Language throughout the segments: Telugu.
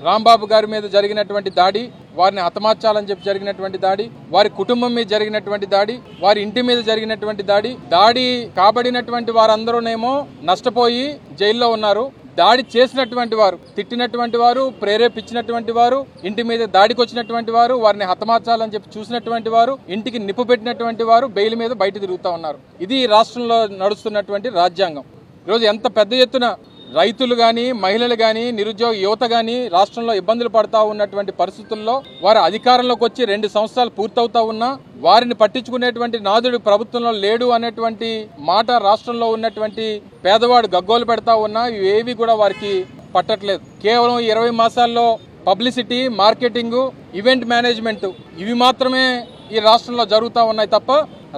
రాంబాబు గారి మీద జరిగినటువంటి దాడి, వారిని హతమార్చాలని చెప్పి జరిగినటువంటి దాడి, వారి కుటుంబం మీద జరిగినటువంటి దాడి, వారి ఇంటి మీద జరిగినటువంటి దాడి కాబడినటువంటి వారందరూనేమో నష్టపోయి జైల్లో ఉన్నారు. దాడి చేసినటువంటి వారు, తిట్టినటువంటి వారు, ప్రేరేపించినటువంటి వారు, ఇంటి మీద దాడికి వచ్చినటువంటి వారు, వారిని హతమార్చాలని చెప్పి చూసినటువంటి వారు, ఇంటికి నిప్పు పెట్టినటువంటి వారు బెయిల్ మీద బయట తిరుగుతూ ఉన్నారు. ఇది రాష్ట్రంలో నడుస్తున్నటువంటి రాజ్యాంగం. ఈరోజు ఎంత పెద్ద ఎత్తున రైతులు కానీ, మహిళలు కానీ, నిరుద్యోగ యువత కానీ రాష్ట్రంలో ఇబ్బందులు పడతా ఉన్నటువంటి పరిస్థితుల్లో వారు అధికారంలోకి వచ్చి 2 సంవత్సరాలు పూర్తవుతా ఉన్నా వారిని పట్టించుకునేటువంటి నాదుడు ప్రభుత్వంలో లేడు అనేటువంటి మాట రాష్ట్రంలో ఉన్నటువంటి పేదవాడు గగ్గోలు పెడతా ఉన్నా ఇవేవి కూడా వారికి పట్టట్లేదు. కేవలం 20 మాసాల్లో పబ్లిసిటీ, మార్కెటింగ్, ఈవెంట్ మేనేజ్మెంట్ ఇవి మాత్రమే ఈ రాష్ట్రంలో జరుగుతూ ఉన్నాయి తప్ప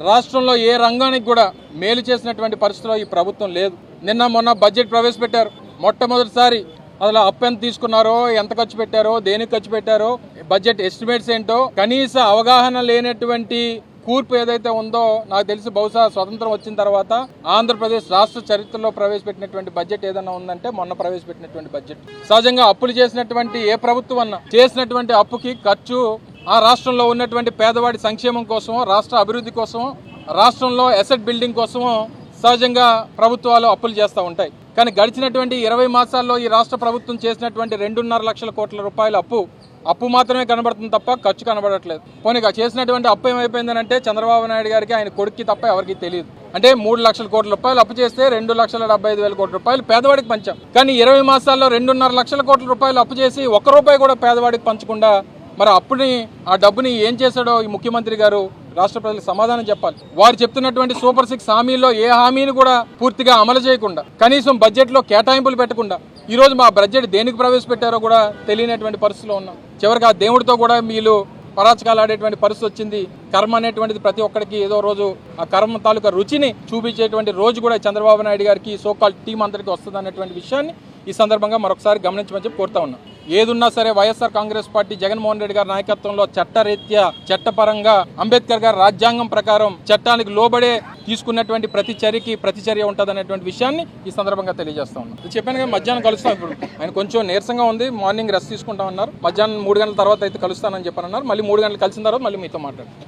రాష్ట్రంలో ఏ రంగానికి కూడా మేలు చేసినటువంటి పరిస్థితిలో ఈ ప్రభుత్వం లేదు. నిన్న మొన్న బడ్జెట్ ప్రవేశపెట్టారు. మొట్టమొదటిసారి అసలు అప్పు ఎంత తీసుకున్నారో, ఎంత ఖర్చు పెట్టారో, దేనికి ఖర్చు పెట్టారో, బడ్జెట్ ఎస్టిమేట్స్ ఏంటో కనీస అవగాహన లేనటువంటి కూర్పు ఏదైతే ఉందో నాకు తెలిసి బహుశా స్వతంత్రం వచ్చిన తర్వాత ఆంధ్రప్రదేశ్ రాష్ట్ర చరిత్రలో ప్రవేశపెట్టినటువంటి బడ్జెట్ ఏదైనా ఉందంటే మొన్న ప్రవేశపెట్టినటువంటి బడ్జెట్. సహజంగా అప్పులు చేసినటువంటి ఏ ప్రభుత్వం అన్నా చేసినటువంటి అప్పుకి ఖర్చు ఆ రాష్ట్రంలో ఉన్నటువంటి పేదవాడి సంక్షేమం కోసమో, రాష్ట్ర అభివృద్ధి కోసమో, రాష్ట్రంలో అసెట్ బిల్డింగ్ కోసమో సహజంగా ప్రభుత్వాలు అప్పులు చేస్తూ ఉంటాయి. కానీ గడిచినటువంటి 20 మాసాల్లో ఈ రాష్ట్ర ప్రభుత్వం చేసినటువంటి 2.5 లక్షల కోట్ల రూపాయల అప్పు మాత్రమే కనబడుతుంది తప్ప ఖర్చు కనబడట్లేదు. పోనీ చేసినటువంటి అప్పు ఏమైపోయిందనంటే చంద్రబాబు నాయుడు గారికి, ఆయన కొడుక్కి తప్ప ఎవరికి తెలియదు. అంటే 3 లక్షల కోట్ల రూపాయలు అప్పు చేస్తే 2,75,000 కోట్ల రూపాయలు పేదవాడికి పంచాం. కానీ 20 మాసాల్లో 2.5 లక్షల కోట్ల రూపాయలు అప్పు చేసి 1 రూపాయి కూడా పేదవాడికి పంచకుండా మరి ఆ డబ్బుని ఏం చేశాడో ఈ ముఖ్యమంత్రి గారు రాష్ట్ర ప్రజలకు సమాధానం చెప్పాలి. వారు చెప్తున్నటువంటి సూపర్ 6 హామీల్లో ఏ హామీని కూడా పూర్తిగా అమలు చేయకుండా, కనీసం బడ్జెట్లో కేటాయింపులు పెట్టకుండా ఈ రోజు మా బడ్జెట్ దేనికి ప్రవేశపెట్టారో కూడా తెలియనటువంటి పరిస్థితిలో ఉన్నాం. చివరికి ఆ దేవుడితో కూడా వీళ్ళు పరాచకాలు ఆడేటువంటి పరిస్థితి వచ్చింది. కర్మ అనేటువంటిది ప్రతి ఒక్కరికి ఏదో రోజు ఆ కర్మ తాలూకా రుచిని చూపించేటువంటి రోజు కూడా చంద్రబాబు నాయుడు గారికి, సోకాల్ టీం అందరికీ వస్తుంది అన్నటువంటి విషయాన్ని ఈ సందర్భంగా మరొకసారి గమనించమని చెప్పి కోరుతా ఉన్నాం. ఏదున్నా సరే వైఎస్ఆర్ కాంగ్రెస్ పార్టీ జగన్మోహన్ రెడ్డి గారి నాయకత్వంలో చట్టరీత్యా, చట్టపరంగా అంబేద్కర్ గారి రాజ్యాంగం ప్రకారం చట్టానికి లోబడే తీసుకున్నటువంటి ప్రతి చర్య ఉంటుంది అనేటువంటి విషయాన్ని ఈ సందర్భంగా తెలియజేస్తా ఉన్నాం. చెప్పాను కదా, మధ్యాహ్నం కలుస్తాం. ఇప్పుడు ఆయన కొంచెం నీరసంగా ఉంది, మార్నింగ్ రెస్ట్ తీసుకుంటామన్నారు. మధ్యాహ్నం 3 గంటల తర్వాత అయితే కలుస్తానని చెప్పారన్నారు. మళ్ళీ 3 గంటలు కలిసిన తర్వాత మళ్ళీ మీతో మాట్లాడతాం.